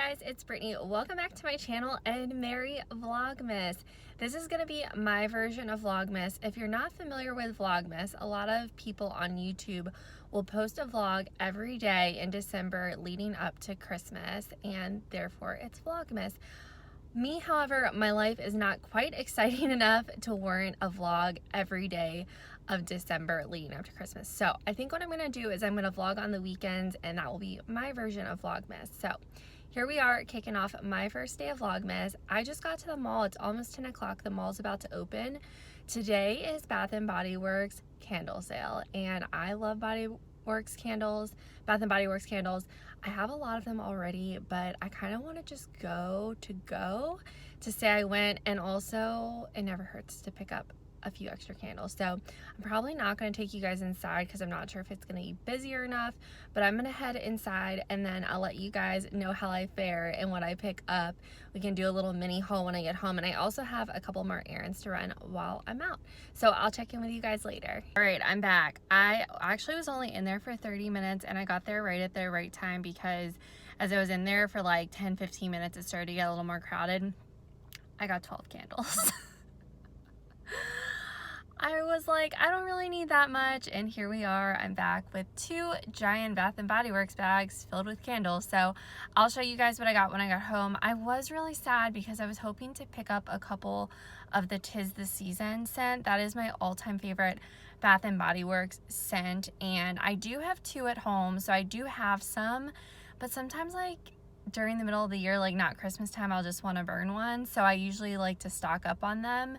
guys, it's Brittany. Welcome back to my channel and Merry Vlogmas. This is going to be my version of Vlogmas. If you're not familiar with Vlogmas, a lot of people on YouTube will post a vlog every day in December leading up to Christmas, and therefore it's Vlogmas. Me, however, my life is not quite exciting enough to warrant a vlog every day of December leading up to Christmas. So I think what I'm going to do is I'm going to vlog on the weekends, and that will be my version of Vlogmas. So here we are kicking off my first day of Vlogmas. I just got to the mall. It's almost 10 o'clock. The mall's about to open. Today is Bath & Body Works candle sale, and I love Bath & Body Works candles. I have a lot of them already, but I kind of want to just go to say I went, and also it never hurts to pick up a few extra candles. So I'm probably not going to take you guys inside because I'm not sure if it's going to be busy enough, but I'm going to head inside and then I'll let you guys know how I fare and what I pick up. We can do a little mini haul when I get home, and I also have a couple more errands to run while I'm out. So I'll check in with you guys later. All right, I'm back. I actually was only in there for 30 minutes and I got there right at the right time because as I was in there for like 10-15 minutes, it started to get a little more crowded. I got 12 candles. I was like, I don't really need that much, and here we are. I'm back with 2 giant Bath & Body Works bags filled with candles. So I'll show you guys what I got when I got home. I was really sad because I was hoping to pick up a couple of the 'Tis the Season scent. That is my all-time favorite Bath & Body Works scent, and I do have 2 at home, so I do have some, but sometimes like during the middle of the year, like not Christmas time, I'll just want to burn one, so I usually like to stock up on them.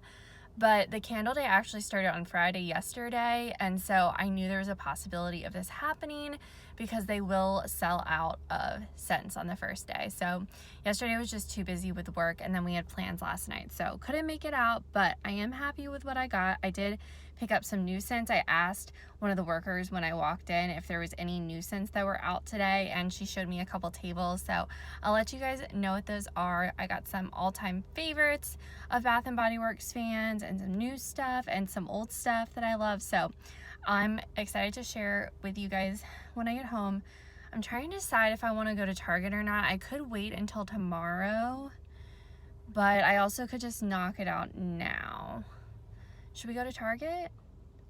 But the candle day actually started on Friday yesterday, and so I knew there was a possibility of this happening because they will sell out of scents on the first day. So yesterday was just too busy with work, and then we had plans last night, so couldn't make it out, but I am happy with what I got. I did pick up some new scents. I asked one of the workers when I walked in if there was any new scents that were out today, and she showed me a couple tables, so I'll let you guys know what those are. I got some all-time favorites of Bath & Body Works fans and some new stuff and some old stuff that I love, so I'm excited to share with you guys when I get home. I'm trying to decide if I want to go to Target or not. I could wait until tomorrow, but I also could just knock it out now. Should we go to Target?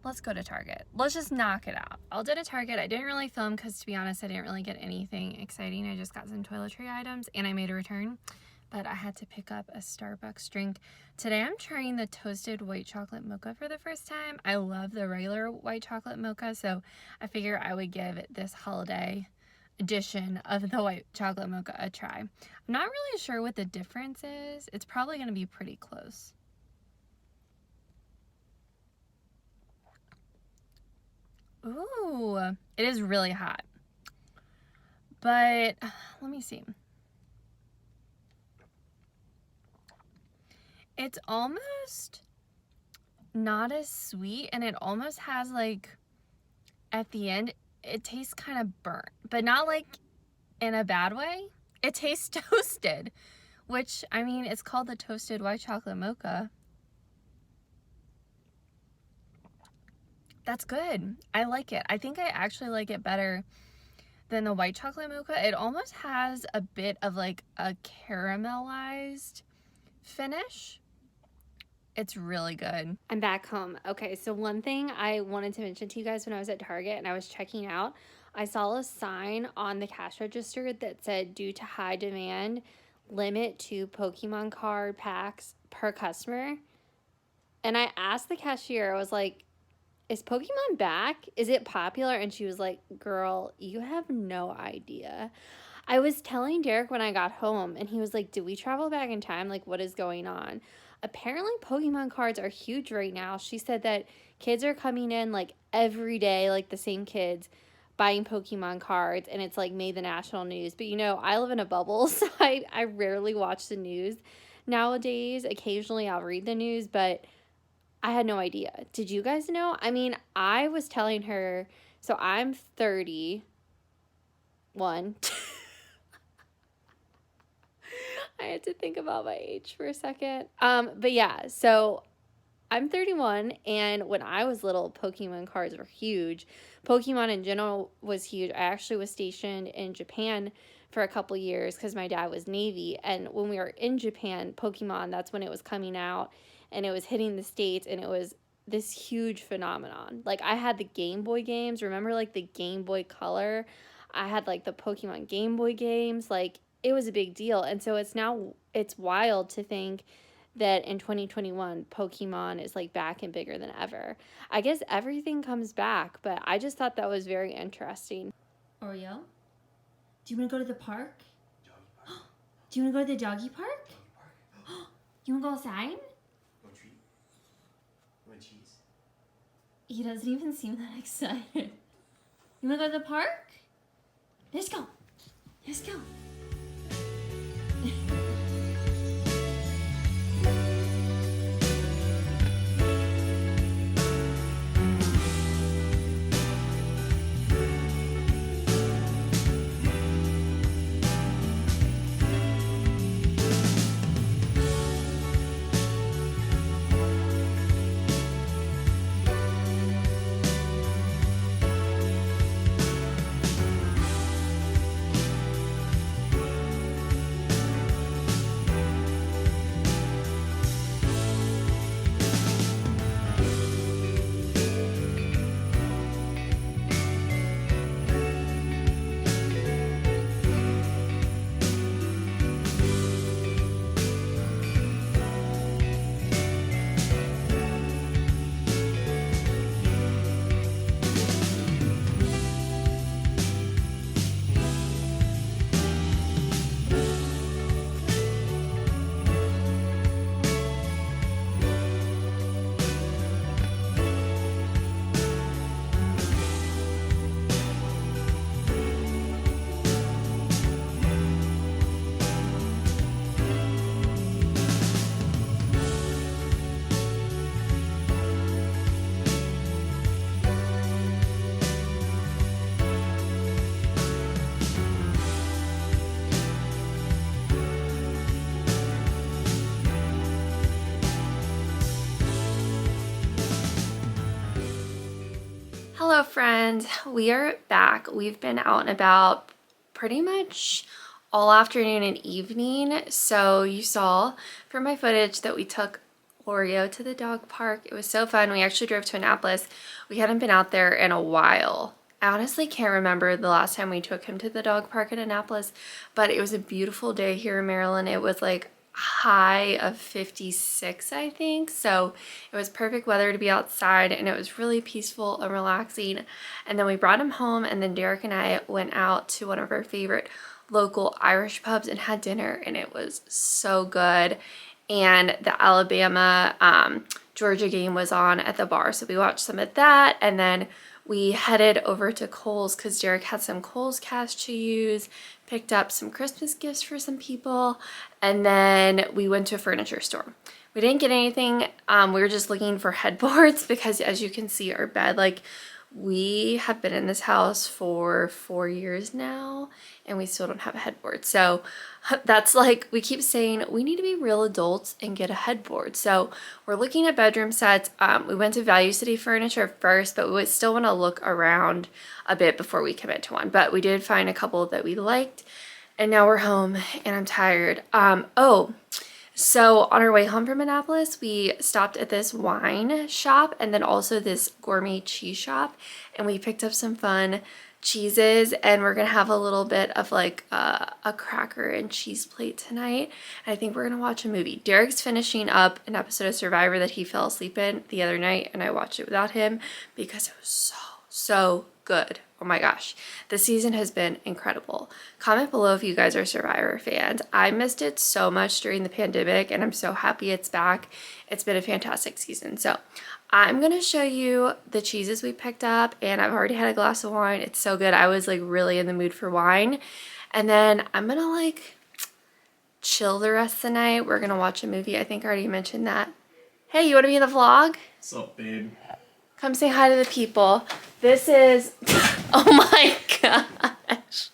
Let's go to Target. Let's just knock it out. I'll do to Target. I didn't really film because, to be honest, I didn't really get anything exciting. I just got some toiletry items and I made a return, but I had to pick up a Starbucks drink. Today I'm trying the toasted white chocolate mocha for the first time. I love the regular white chocolate mocha, so I figure I would give this holiday edition of the white chocolate mocha a try. I'm not really sure what the difference is. It's probably going to be pretty close. Ooh, it is really hot, but let me see. It's almost not as sweet, and it almost has like, at the end, it tastes kind of burnt, but not like in a bad way. It tastes toasted, which, I mean, it's called the toasted white chocolate mocha. That's good. I like it. I think I actually like it better than the white chocolate mocha. It almost has a bit of like a caramelized finish. It's really good. I'm back home. Okay, so one thing I wanted to mention to you guys when I was at Target and I was checking out, I saw a sign on the cash register that said, due to high demand, limit 2 Pokemon card packs per customer. And I asked the cashier, I was like, is Pokemon back? Is it popular? And she was like, girl, you have no idea. I was telling Derek when I got home, and he was like, did we travel back in time? Like, what is going on? Apparently, Pokemon cards are huge right now. She said that kids are coming in like every day, like the same kids, buying Pokemon cards, and it's like made the national news. But you know, I live in a bubble, so I rarely watch the news nowadays. Occasionally, I'll read the news, but I had no idea. Did you guys know? I mean, I was telling her, so I'm 31. I had to think about my age for a second. But yeah, so I'm 31, and when I was little, Pokemon cards were huge. Pokemon in general was huge. I actually was stationed in Japan for a couple years because my dad was Navy. And when we were in Japan, Pokemon, that's when it was coming out and it was hitting the States, and it was this huge phenomenon. Like, I had the Game Boy games. Remember, like, the Game Boy Color? I had, like, the Pokemon Game Boy games. Like, it was a big deal. And so it's wild to think that in 2021, Pokemon is, like, back and bigger than ever. I guess everything comes back, but I just thought that was very interesting. Oreo, do you want to go to the park? Do you want to go to the doggy park? You want to go outside? No treat? You want cheese? He doesn't even seem that excited. You want to go to the park? Let's go. Let's go. Hello friends, we are back. We've been out and about pretty much all afternoon and evening. So you saw from my footage that we took Oreo to the dog park. It was so fun. We actually drove to Annapolis. We hadn't been out there in a while. I honestly can't remember the last time we took him to the dog park in Annapolis, but it was a beautiful day here in Maryland. It was like high of 56, I think, so it was perfect weather to be outside, and it was really peaceful and relaxing. And then we brought him home, and then Derek and I went out to one of our favorite local Irish pubs and had dinner, and it was so good. And the Alabama Georgia game was on at the bar, so we watched some of that, and then we headed over to Kohl's because Derek had some Kohl's cash to use, picked up some Christmas gifts for some people, and then we went to a furniture store. We didn't get anything. We were just looking for headboards because, as you can see, our bed, like, we have been in this house for 4 years now and we still don't have a headboard. So that's like, we keep saying we need to be real adults and get a headboard. So we're looking at bedroom sets. We went to Value City Furniture first, but we would still want to look around a bit before we commit to one. But we did find a couple that we liked, and now we're home and I'm tired. So on our way home from Annapolis, we stopped at this wine shop and then also this gourmet cheese shop, and we picked up some fun cheeses, and we're gonna have a little bit of like a cracker and cheese plate tonight. And I think we're gonna watch a movie. Derek's finishing up an episode of Survivor that he fell asleep in the other night, and I watched it without him because it was so good. Oh my gosh, the season has been incredible. Comment below if you guys are Survivor fans. I missed it so much during the pandemic, and I'm so happy it's back. It's been a fantastic season. So I'm gonna show you the cheeses we picked up, and I've already had a glass of wine. It's so good. I was like really in the mood for wine. And then I'm gonna like chill the rest of the night. We're gonna watch a movie. I think I already mentioned that. Hey, you wanna be in the vlog? What's up, babe? Come say hi to the people. This is, oh my gosh.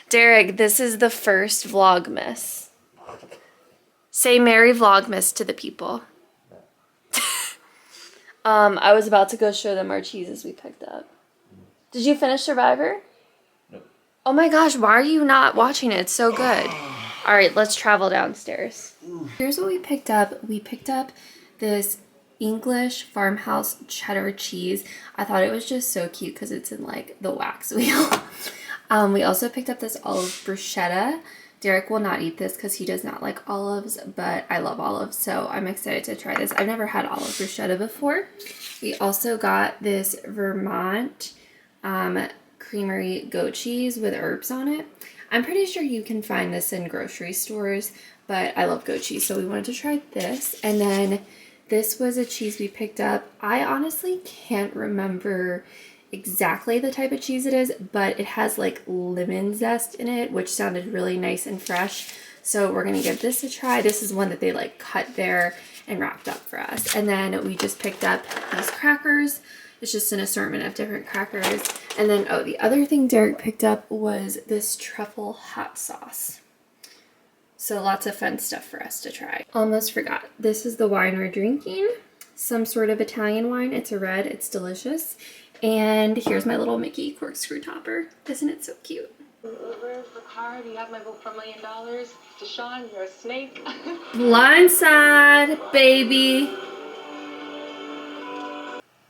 Derek, this is the first Vlogmas. Say Merry Vlogmas to the people. I was about to go show them our cheeses we picked up. Did you finish Survivor? Nope. Oh my gosh, why are you not watching it? It's so good. All right, let's travel downstairs. Here's what we picked up. We picked up this English farmhouse cheddar cheese. I thought it was just so cute because it's in like the wax wheel. We also picked up this olive bruschetta. Derek will not eat this because he does not like olives, but I love olives, so I'm excited to try this. I've never had olive bruschetta before. We also got this Vermont creamery goat cheese with herbs on it. I'm pretty sure you can find this in grocery stores, but I love goat cheese, so we wanted to try this. And then this was a cheese we picked up. I honestly can't remember exactly the type of cheese it is, but it has like lemon zest in it, which sounded really nice and fresh. So we're gonna give this a try. This is one that they like cut there and wrapped up for us. And then we just picked up these crackers. It's just an assortment of different crackers. And then, oh, the other thing Derek picked up was this truffle hot sauce. So lots of fun stuff for us to try. Almost forgot. This is the wine we're drinking. Some sort of Italian wine. It's a red. It's delicious. And here's my little Mickey corkscrew topper. Isn't it so cute? Where's the card? You have my vote for $1 million. Deshaun, you're a snake. Blindside, baby.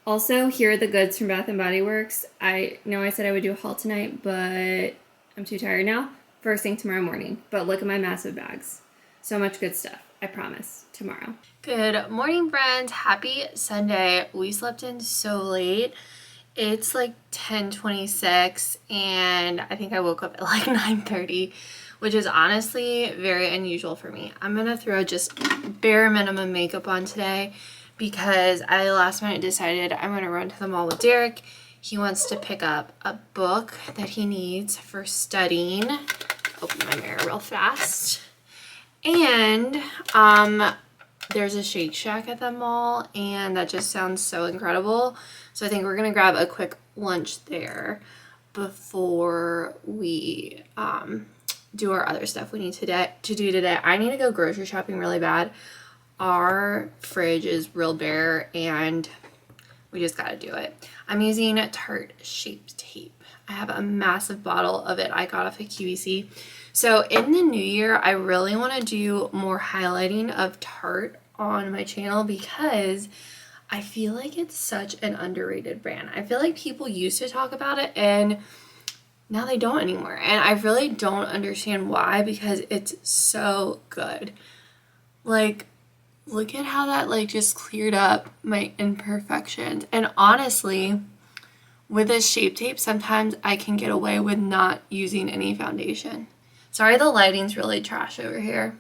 Also, here are the goods from Bath & Body Works. I know I said I would do a haul tonight, but I'm too tired now. First thing tomorrow morning. But look at my massive bags. So much good stuff. I promise. Tomorrow. Good morning, friends. Happy Sunday. We slept in so late. It's like 10:26 and I think I woke up at like 9:30, which is honestly very unusual for me. I'm gonna throw just bare minimum makeup on today because I last minute decided I'm gonna run to the mall with Derek. He wants to pick up a book that he needs for studying. Open my mirror real fast. And there's a Shake Shack at the mall and that just sounds so incredible. So I think we're gonna grab a quick lunch there before we do our other stuff we need to do today. I need to go grocery shopping really bad. Our fridge is real bare and we just gotta do it. I'm using Tarte Shape Tape. I have a massive bottle of it I got off of QVC. So in the new year, I really want to do more highlighting of Tarte on my channel because I feel like it's such an underrated brand. I feel like people used to talk about it and now they don't anymore. And I really don't understand why because it's so good. Like, look at how that like just cleared up my imperfections. And honestly, with this Shape Tape, sometimes I can get away with not using any foundation. Sorry, the lighting's really trash over here.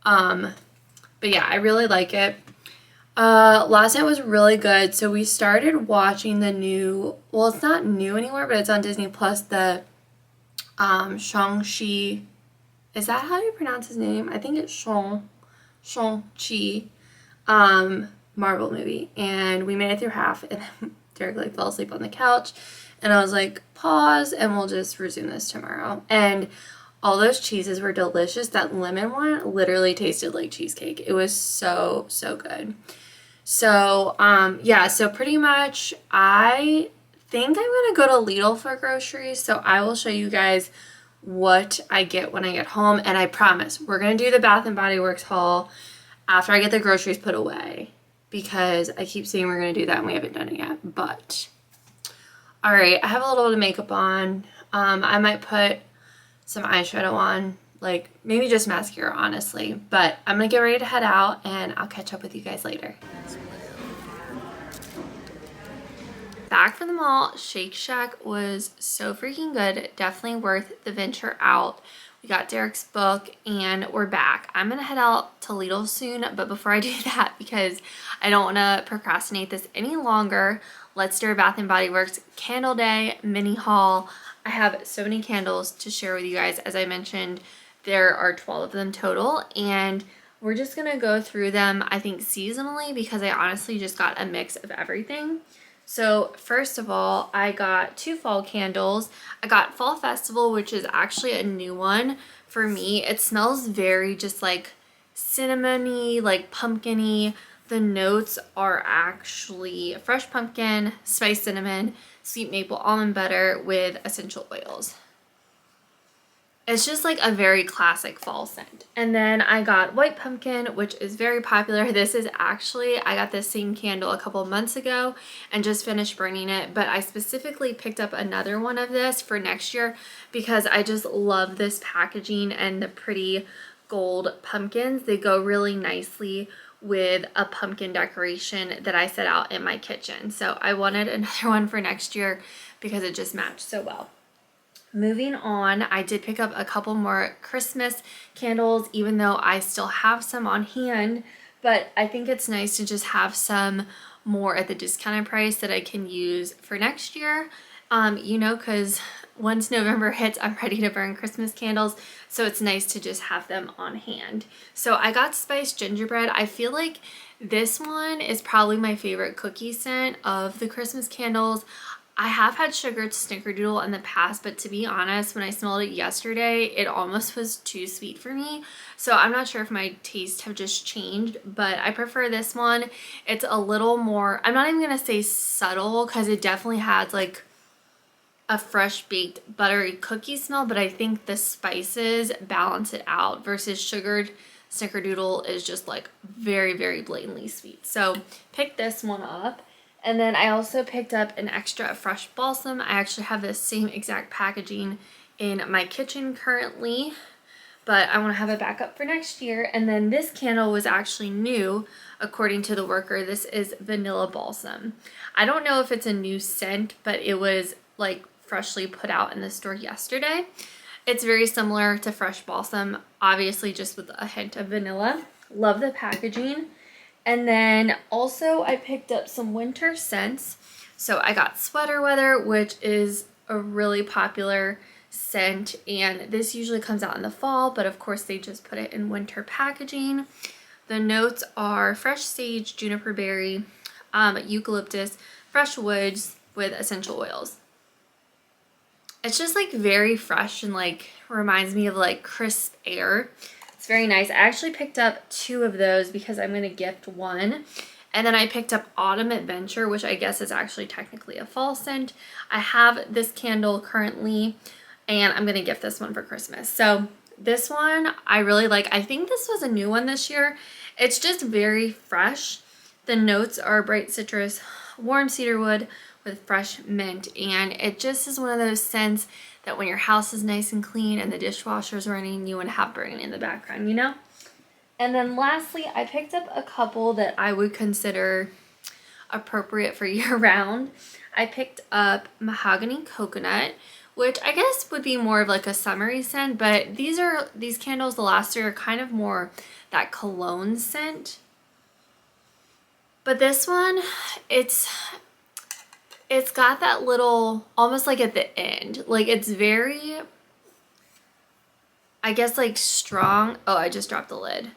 But yeah, I really like it. Last night was really good. So we started watching the new, well, it's not new anymore, but it's on Disney Plus, the Shang-Chi. Is that how you pronounce his name? I think it's Shang-Chi Marvel movie. And we made it through half and then Derek like fell asleep on the couch. And I was like, pause and we'll just resume this tomorrow. And all those cheeses were delicious. That lemon one literally tasted like cheesecake. It was so, so good. So, yeah, so pretty much I think I'm going to go to Lidl for groceries. So I will show you guys what I get when I get home. And I promise we're going to do the Bath & Body Works haul after I get the groceries put away. Because I keep saying we're going to do that and we haven't done it yet. But, all right, I have a little bit of makeup on. I might put some eyeshadow on, like maybe just mascara, honestly. But I'm going to get ready to head out and I'll catch up with you guys later. Back from the mall, Shake Shack was so freaking good. Definitely worth the venture out. We got Derek's book and we're back. I'm gonna head out to Lidl soon, but before I do that, because I don't wanna procrastinate this any longer, let's do our Bath & Body Works Candle Day mini haul. I have so many candles to share with you guys. As I mentioned, there are 12 of them total, and we're just gonna go through them, I think seasonally, because I honestly just got a mix of everything. So first of all, I got 2 fall candles. I got Fall Festival, which is actually a new one for me. It smells very just like cinnamony, like pumpkin-y. The notes are actually fresh pumpkin, spiced cinnamon, sweet maple almond butter with essential oils. It's just like a very classic fall scent. And then I got white pumpkin, which is very popular. This is actually, I got this same candle a couple months ago and just finished burning it. But I specifically picked up another one of this for next year because I just love this packaging and the pretty gold pumpkins. They go really nicely with a pumpkin decoration that I set out in my kitchen. So I wanted another one for next year because it just matched so well. Moving on, I did pick up a couple more Christmas candles, even though I still have some on hand, but I think it's nice to just have some more at the discounted price that I can use for next year, you know, because once November hits, I'm ready to burn Christmas candles, so it's nice to just have them on hand. So I got spiced gingerbread. I feel like this one is probably my favorite cookie scent of the Christmas candles. I have had sugared snickerdoodle in the past, but to be honest, when I smelled it yesterday, it almost was too sweet for me. So I'm not sure if my tastes have just changed, but I prefer this one. It's a little more, I'm not even gonna say subtle, because it definitely has like a fresh baked buttery cookie smell, but I think the spices balance it out versus sugared snickerdoodle is just like very, very blatantly sweet. So pick this one up. And then I also picked up an extra fresh balsam. I actually have the same exact packaging in my kitchen currently, but I want to have a backup for next year. And then this candle was actually new, according to the worker. This is vanilla balsam. I don't know if it's a new scent, but it was like freshly put out in the store yesterday. It's very similar to fresh balsam, obviously just with a hint of vanilla. Love the packaging. And then also I picked up some winter scents. So I got Sweater Weather, which is a really popular scent, and this usually comes out in the fall, but of course they just put it in winter packaging. The notes are fresh sage, juniper berry, eucalyptus, fresh woods with essential oils. It's just like very fresh and like reminds me of like crisp air. It's very nice. I actually picked up 2 of those because I'm going to gift one. And then I picked up Autumn Adventure, which I guess is actually technically a fall scent. I have this candle currently, and I'm going to gift this one for Christmas. So this one I really like. I think this was a new one this year. It's just very fresh. The notes are bright citrus, warm cedarwood with fresh mint, and it just is one of those scents that when your house is nice and clean and the dishwasher's running, you want to have burning in the background, you know? And then lastly, I picked up a couple that I would consider appropriate for year round. I picked up Mahogany Coconut, which I guess would be more of like a summery scent, but these candles, the last 3 are kind of more that cologne scent. But this one, it's got that little, almost like at the end, like it's very, I guess like strong. Oh, I just dropped the lid.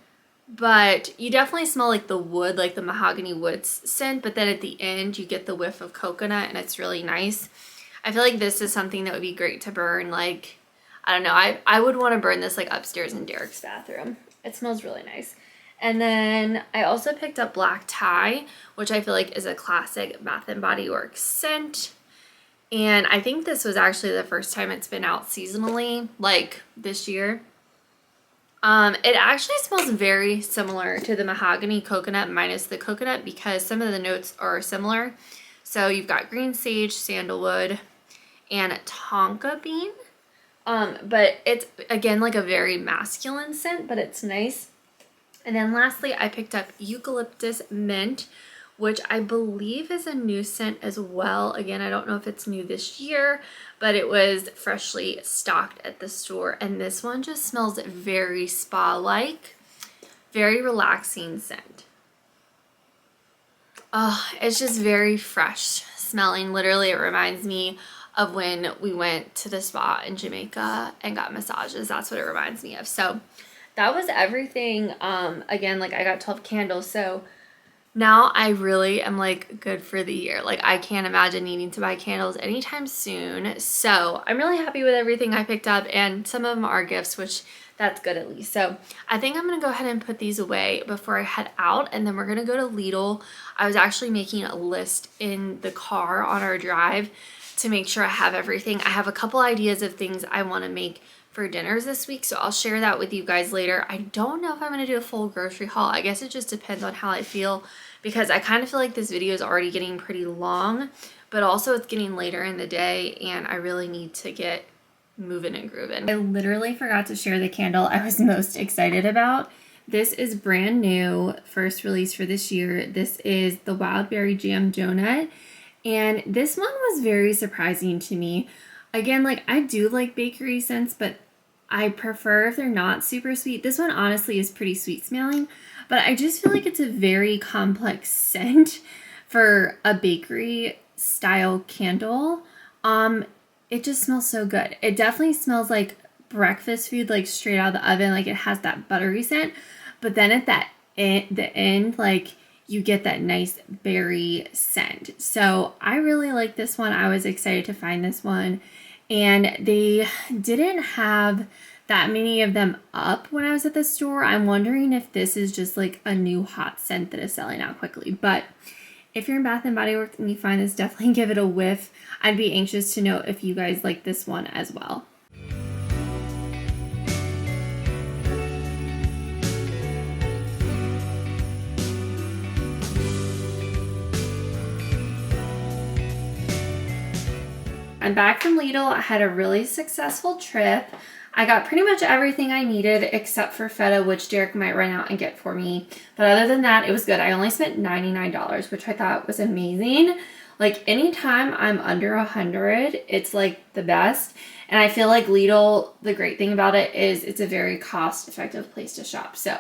But you definitely smell like the wood, like the mahogany woods scent, but then at the end you get the whiff of coconut and it's really nice. I feel like this is something that would be great to burn, like, I don't know, I would want to burn this like upstairs in Derek's bathroom. It smells really nice. And then I also picked up Black Tie, which I feel like is a classic Bath & Body Works scent. And I think this was actually the first time it's been out seasonally, like this year. It actually smells very similar to the Mahogany Coconut minus the coconut because some of the notes are similar. So you've got green sage, sandalwood, and tonka bean. But it's, again, like a very masculine scent, but it's nice. And then lastly, I picked up Eucalyptus Mint, which I believe is a new scent as well. Again, I don't know if it's new this year, but it was freshly stocked at the store. And this one just smells very spa-like, very relaxing scent. Oh, it's just very fresh smelling. Literally, it reminds me of when we went to the spa in Jamaica and got massages. That's what it reminds me of. So that was everything. Again, like I got 12 candles, so now I really am like good for the year. Like I can't imagine needing to buy candles anytime soon. So I'm really happy with everything I picked up, and some of them are gifts, which that's good at least. So I think I'm gonna go ahead and put these away before I head out, and then we're gonna go to Lidl. I was actually making a list in the car on our drive to make sure I have everything. I have a couple ideas of things I want to make for dinners this week, so I'll share that with you guys later. I don't know if I'm going to do a full grocery haul. I guess it just depends on how I feel, because I kind of feel like this video is already getting pretty long, but also it's getting later in the day and I really need to get moving and grooving. I literally forgot to share the candle I was most excited about. This is brand new, first release for this year. This is the Wild Berry Jam Donut, and this one was very surprising to me. Again, like, I do like bakery scents, but I prefer if they're not super sweet. This one honestly is pretty sweet smelling, but I just feel like it's a very complex scent for a bakery style candle. It just smells so good. It definitely smells like breakfast food, like straight out of the oven. Like, it has that buttery scent, but then at the end, like, you get that nice berry scent. So I really like this one. I was excited to find this one, and they didn't have that many of them up when I was at the store. I'm wondering if this is just like a new hot scent that is selling out quickly. But if you're in Bath and Body Works and you find this, definitely give it a whiff. I'd be anxious to know if you guys like this one as well. I'm back from Lidl. I had a really successful trip. I got pretty much everything I needed except for feta, which Derek might run out and get for me. But other than that, it was good. I only spent $99, which I thought was amazing. Like, anytime I'm under 100, it's like the best. And I feel like Lidl, the great thing about it is it's a very cost-effective place to shop. So,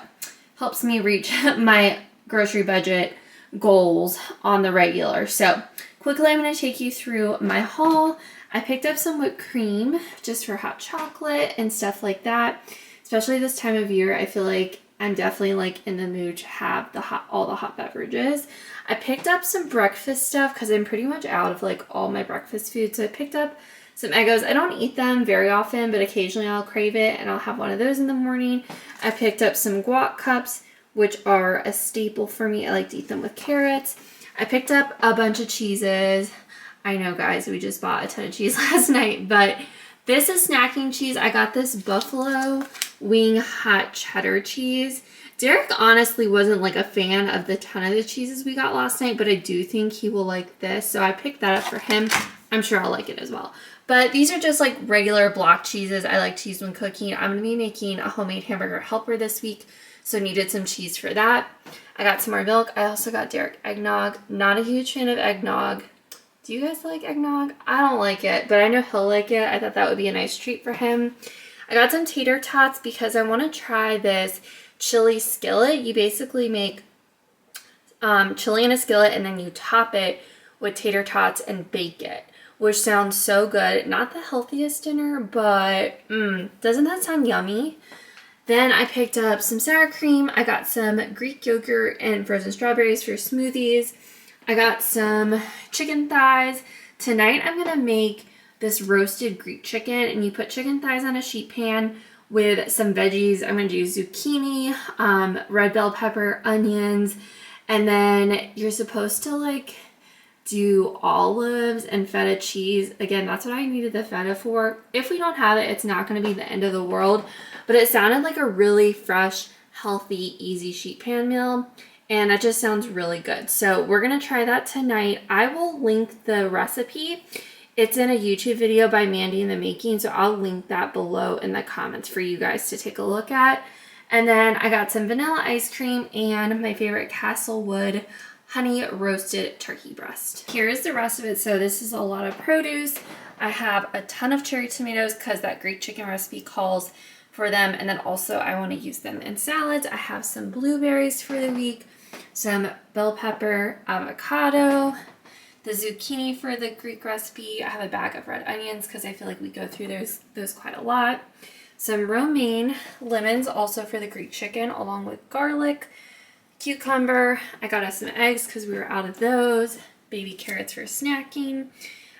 helps me reach my grocery budget goals on the regular. So, quickly, I'm going to take you through my haul. I picked up some whipped cream just for hot chocolate and stuff like that. Especially this time of year, I feel like I'm definitely like in the mood to have all the hot beverages. I picked up some breakfast stuff because I'm pretty much out of like all my breakfast food. So I picked up some Eggos. I don't eat them very often, but occasionally I'll crave it and I'll have one of those in the morning. I picked up some guac cups, which are a staple for me. I like to eat them with carrots. I picked up a bunch of cheeses. I know, guys, we just bought a ton of cheese last night, but this is snacking cheese. I got this buffalo wing hot cheddar cheese. Derek honestly wasn't like a fan of the ton of the cheeses we got last night, but I do think he will like this, so I picked that up for him. I'm sure I'll like it as well. But these are just like regular block cheeses. I like cheese when cooking. I'm going to be making a homemade hamburger helper this week, so needed some cheese for that. I got some more milk. I also got Derek eggnog. Not a huge fan of eggnog. Do you guys like eggnog? I don't like it, but I know he'll like it. I thought that would be a nice treat for him. I got some tater tots because I want to try this chili skillet. You basically make chili in a skillet and then you top it with tater tots and bake it, which sounds so good. Not the healthiest dinner, but doesn't that sound yummy? Then I picked up some sour cream. I got some Greek yogurt and frozen strawberries for smoothies. I got some chicken thighs. Tonight I'm going to make this roasted Greek chicken, and you put chicken thighs on a sheet pan with some veggies. I'm going to do zucchini, red bell pepper, onions, and then you're supposed to like do olives and feta cheese. Again, that's what I needed the feta for. If we don't have it, it's not going to be the end of the world, but it sounded like a really fresh, healthy, easy sheet pan meal. And that just sounds really good. So we're going to try that tonight. I will link the recipe. It's in a YouTube video by Mandy in the Making. So I'll link that below in the comments for you guys to take a look at. And then I got some vanilla ice cream and my favorite Castlewood honey roasted turkey breast. Here's the rest of it. So this is a lot of produce. I have a ton of cherry tomatoes because that Greek chicken recipe calls for them. And then also I want to use them in salads. I have some blueberries for the week, some bell pepper, avocado, the zucchini for the Greek recipe. I have a bag of red onions because I feel like we go through those quite a lot. Some romaine, lemons also for the Greek chicken, along with garlic, cucumber. I got us some eggs because we were out of those. Baby carrots for snacking.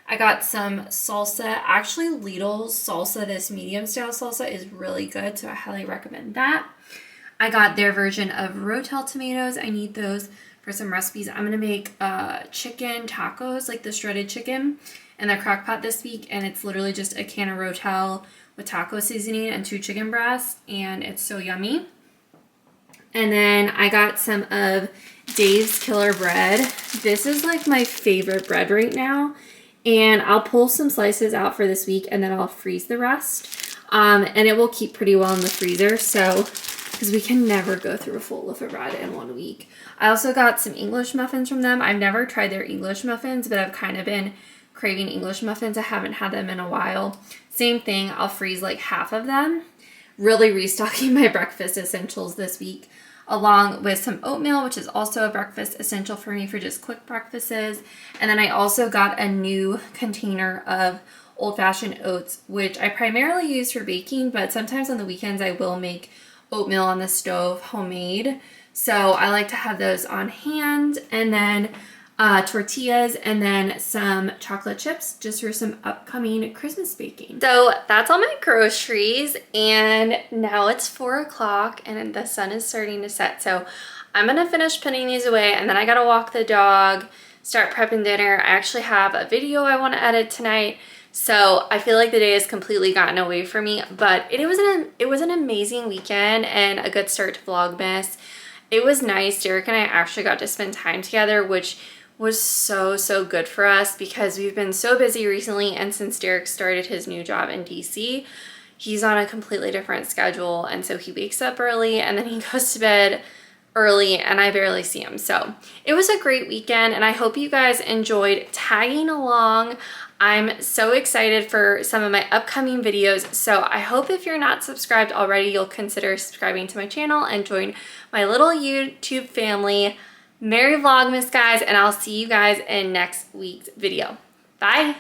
I got some salsa. Actually, Lidl's salsa, this medium style salsa, is really good, so I highly recommend that. I got their version of Rotel tomatoes. I need those for some recipes. I'm going to make chicken tacos, like the shredded chicken, in the crock pot this week, and it's literally just a can of Rotel with taco seasoning and 2 chicken breasts, and it's so yummy. And then I got some of Dave's Killer Bread. This is like my favorite bread right now, and I'll pull some slices out for this week and then I'll freeze the rest. And it will keep pretty well in the freezer, so because we can never go through a full loaf of bread in 1 week. I also got some English muffins from them. I've never tried their English muffins, but I've kind of been craving English muffins. I haven't had them in a while. Same thing, I'll freeze like half of them. Really restocking my breakfast essentials this week, along with some oatmeal, which is also a breakfast essential for me for just quick breakfasts. And then I also got a new container of old-fashioned oats, which I primarily use for baking, but sometimes on the weekends I will make oatmeal on the stove, homemade. So I like to have those on hand, and then tortillas, and then some chocolate chips just for some upcoming Christmas baking. So that's all my groceries, and now it's 4 o'clock and the sun is starting to set. So I'm gonna finish putting these away, and then I gotta walk the dog, start prepping dinner. I actually have a video I want to edit tonight. So I feel like the day has completely gotten away from me, but it was an amazing weekend and a good start to Vlogmas. It was nice. Derek and I actually got to spend time together, which was so good for us because we've been so busy recently, and since Derek started his new job in DC, he's on a completely different schedule, and so he wakes up early and then he goes to bed early, and I barely see him. So it was a great weekend, and I hope you guys enjoyed tagging along. I'm so excited for some of my upcoming videos, so I hope if you're not subscribed already, you'll consider subscribing to my channel and join my little YouTube family. Merry Vlogmas, guys, and I'll see you guys in next week's video. Bye!